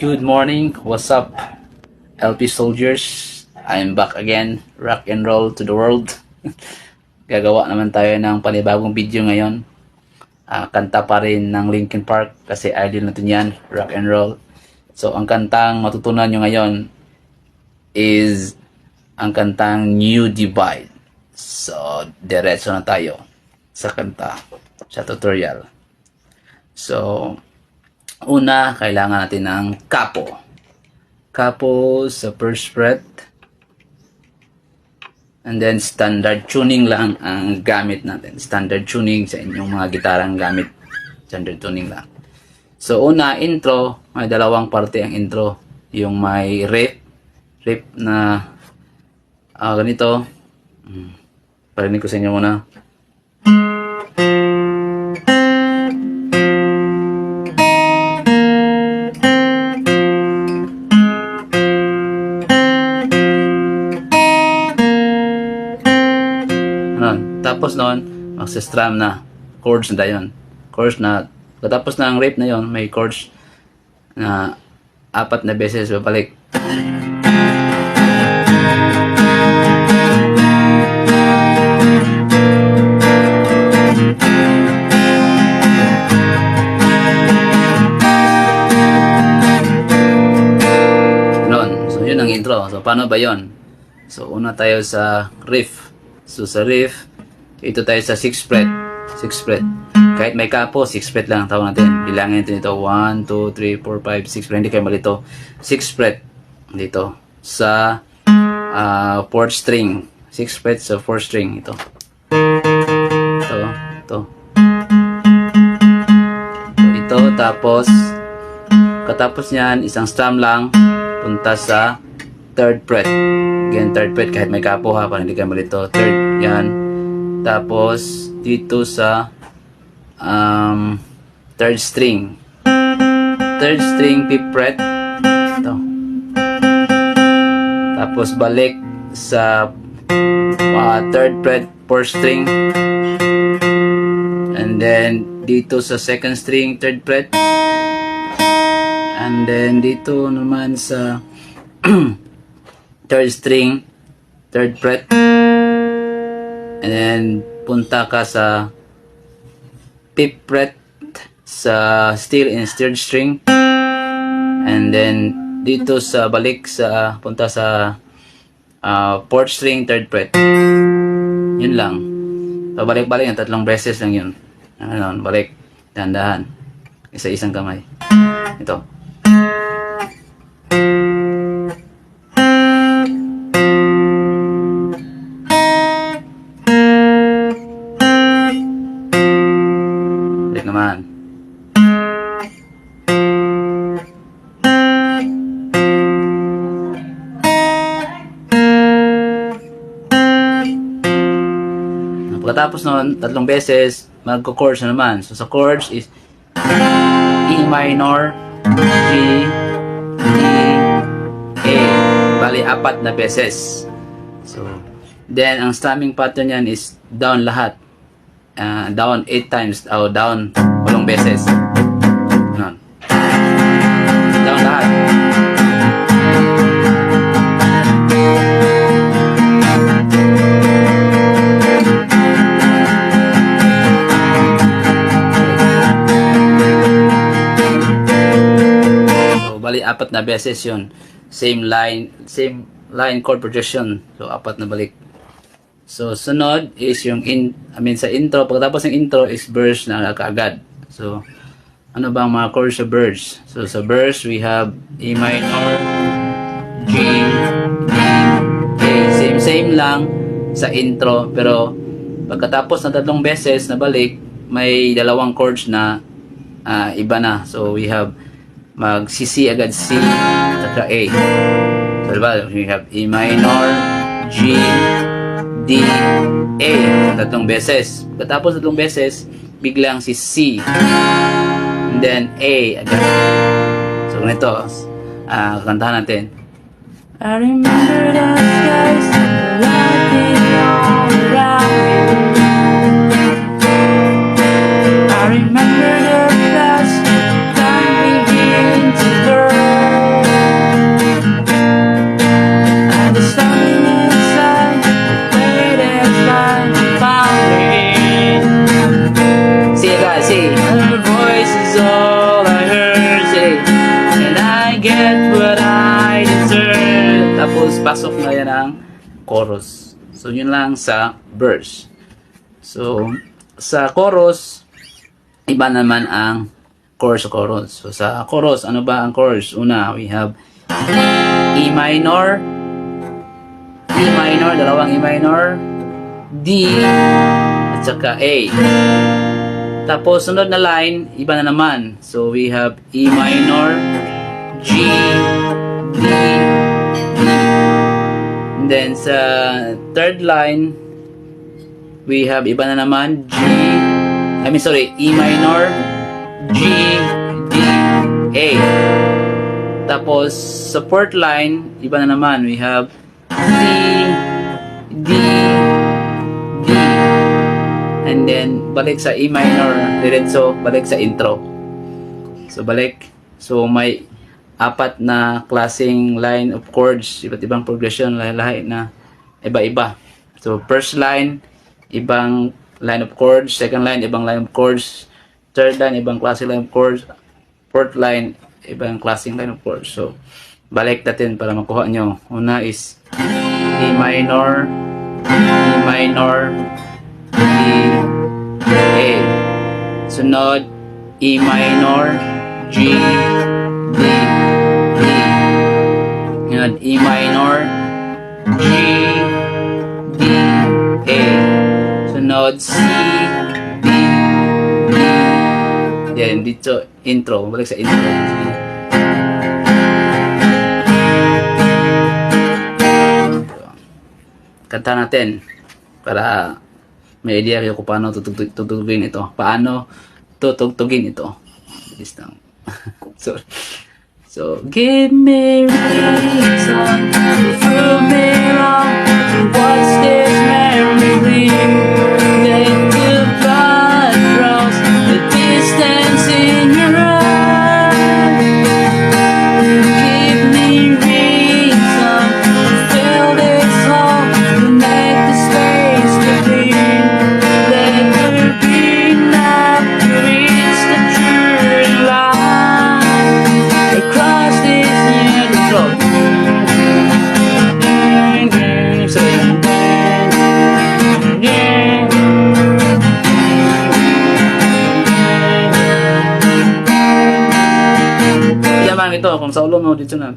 Good morning, what's up, LP soldiers? I'm back again, rock and roll to the world. Gagawa naman tayo ng panibagong video ngayon. Kanta pa rin ng Linkin Park kasi idol natin yan, rock and roll. So ang kantang matutunan nyo ngayon is ang kantang New Divide. So diretso na tayo sa kanta, sa tutorial. So una, kailangan natin ng capo. Capo sa first fret. And then standard tuning lang ang gamit natin. Standard tuning sa inyong mga gitarang gamit. Standard tuning lang. So una, intro. May dalawang parte ang intro. Yung may riff. Riff na ganito. Parinig ko sa inyo muna. Tapos noon, magsa-strum na chords na yun. Chords na, katapos ng riff na yon, may chords na 4 na beses babalik. Noon. So yun ang intro. So paano ba yon? So una tayo sa riff. So sa riff, ito tayo sa 6th fret. 6th fret. Kahit may capo, 6th fret lang ang tawag natin. Bilangin natin ito. 1, 2, 3, 4, 5, 6. Pero hindi kayo malito. 6th fret. Dito. Sa 4th string. 6th fret sa 4th string. Ito. Ito. Ito. Ito. Tapos, katapos niyan, isang strum lang. Punta sa 3rd fret. Again, 3rd fret. Kahit may capo ha. Para hindi kayo malito. 3rd. Yan. Tapos dito sa 3rd string. 3rd string, 5th fret. Ito. Tapos balik sa 3rd fret, 4th string. And then dito sa 2nd string, 3rd fret. And then dito naman sa 3rd string, 3rd fret. And then, punta ka sa 5th fret sa steel and 3rd string. And then, dito sa balik sa, punta sa 4th string, 3rd fret. Yun lang. Pabalik-balik yung 3 beses lang yun. Ano, balik. Dahan-dahan. Isa-isang kamay. Ito. Naman. Pagkatapos noon, 3 beses, magko-chords na naman. So sa chords is E minor, G, D, A. Bali, 4 na beses. So, then, ang strumming pattern yan is down lahat. Down 8 times o down 8 beses. Down lahat. So bali 4 na beses yun. Same line chord progression. So 4 na balik. So, sunod is yung sa intro. Pagkatapos ng intro is verse na kaagad. So, ano ba ang mga chords sa verse? So, sa verse, we have E minor, G, D, A. Same lang sa intro. Pero, pagkatapos ng 3 beses na balik, may 2 chords na iba na. So, we have mag-C agad C, at A. So, diba? We have E minor, G, D, A. 3 beses. Pagkatapos 3 beses, biglang si C. And then A agad. So ganito, kantahan natin. I remember the skies lighting all around me. I remember the past time begin to burn. pasok na yan ang chorus. So, yun lang sa verse. So, sa chorus, iba naman ang chorus. So, sa chorus, ano ba ang chorus? Una, we have E minor, dalawang E minor, D, at saka A. Tapos, sunod na line, iba na naman. So, we have E minor, G, D, D. And then, sa third line, we have iba na naman, E minor, G, D, A. Tapos, sa fourth line, iba na naman, we have C, D, D. And then, balik sa E minor, diretso, balik sa intro. So, balik. So, may apat na klaseng line of chords, iba't ibang progression, lahi na iba-iba. So, first line, ibang line of chords. Second line, ibang line of chords. Third line, ibang klase line of chords. Fourth line, ibang klaseng line of chords. So, balik natin para makuha nyo. Una is E minor, D, A. Sunod, E minor, G, D, D. Sunod, E minor, G, D, A. Sunod, C, D, D. Yan, dito, intro. Balik sa intro. Kanta natin para may idea kayo kung paano tutugtugin ito. Paano tutugtugin ito. So, give me reason to prove me wrong. What's this memory? Let the blood cross the distance in your eyes. Give me reason to fill this hole, to make the space to be. Let there be enough to reach the true light across this new road. Yaman ito kung sa ulo mo dito na.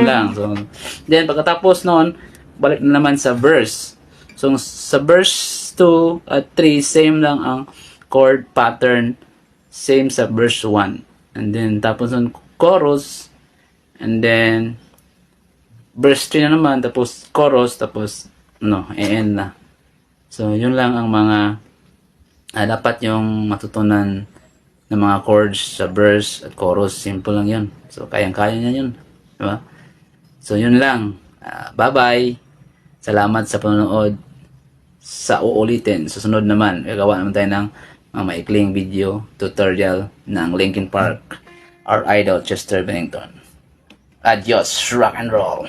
Lang. So, then pagkatapos noon, balik na naman sa verse. So sa verse 2 at 3, same lang ang chord pattern, same sa verse 1. And then tapos nun chorus, and then verse 3 na naman, tapos chorus, tapos end na. So yun lang ang mga dapat yung matutunan ng mga chords sa verse at chorus. Simple lang yun. So kayang-kaya niya yun. Diba? So yun lang. Bye-bye. Salamat sa panonood. Sa uulitin, susunod naman, gagawa naman tayo ng mga maikling video tutorial ng Linkin Park, our idol Chester Bennington. Adios, rock and roll.